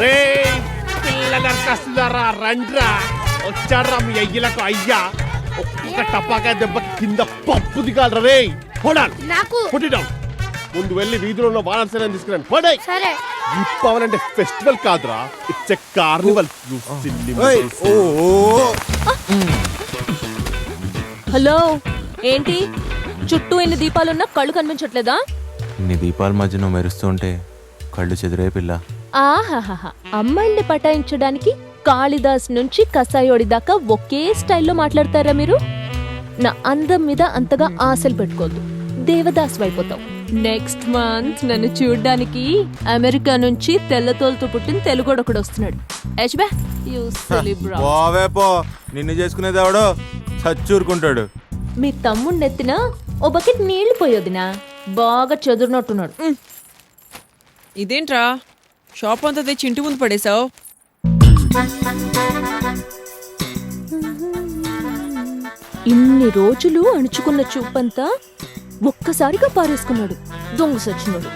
రే పిల్లలరా రండ్రా వచ్చాడ్రా మీ అయ్యలకు అయ్యా ఒక్క టపాకా దెబ్బకి కింద పప్పు దిగాలరా రే హోల్డ్ నాకు ముందు వెళ్ళి వీధిలో ఉన్న వానర్సైనా తీసుకురండి పోడే సరే దీపావళి అంటే ఫెస్టివల్ కాదురా ఇట్స్ ఎ కార్నివల్. హలో ఏంటి చుట్టూ ఎన్ని దీపాలున్నా కళ్ళు కనిపించట్లేదా? ఇన్ని దీపాల మధ్య నువ్వు మెరుస్తుంటే కళ్ళు చెదిరే పిల్ల. ఆహాహా అమ్మాయిల్ని పటాయించడానికి కాళిదాస్ నుంచి కసాయోడి దాకా ఒకే స్టైల్లో మాట్లాడతారా మీరు? నా అందం మీద అంతగా ఆశలు పెట్టుకోవద్దు, దేవదాస్ అయిపోతావు. నెక్స్ట్ మంత్ నన్ను చూడ్డానికి అమెరికా నుంచి తెల్లతోలుతో పుట్టిన తెలుగోడు ఒకడు వస్తున్నాడు. పోవే పో, నిన్ను చేసుకునేది ఎవడో చచ్చూరుకుంటాడు. మీ తమ్ముడు నెత్తిన ఓ బకెట్ నీళ్లు పోయొదినా, బాగా చెదురునట్టున్నాడు. ఇదేంట్రా షాప్ అంతా తెచ్చి ఇంటి ముందు పడేశావు? ఇన్ని రోజులు అణుచుకున్న చూపంతా ఒక్కసారిగా పారేసుకున్నాడు దొంగ సచ్చినోడు.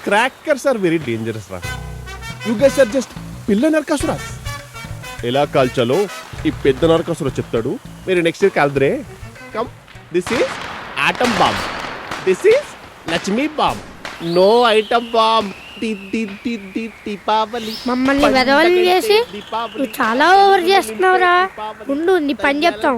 క్రాకర్స్ ఆర్ వెరీ డేంజరస్ రా. యు గైస్ ఆర్ జస్ట్ పిల్ల నరకాసురాస్. ఎలా కాల్చాలో ఈ పెద్ద నరకాసుర చెప్తాడు, మీరు నెక్స్ట్ ఇయర్ కాల్దరే. Come, this is atom bomb, this is Lakshmi bomb, no item bomb. Deepavali మమ్మల్ని వెదవలు చేసి నువ్వు చాలా ఓవర్ చేస్తున్నావురా. ఉండు నీ పని చెప్తాం.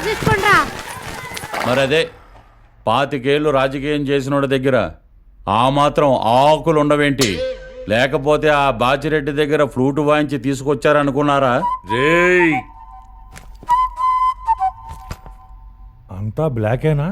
తీసుకోండిరా. మరదే 25 ఏళ్ళు రాజకీయం చేసినోడి దగ్గర ఆ మాత్రం ఆకులు ఉండవేంటి? లేకపోతే ఆ బాచిరెడ్డి దగ్గర ఫ్లూట్ వాయించి తీసుకొచ్చారనుకున్నారా? అంతా బ్లాకేనా?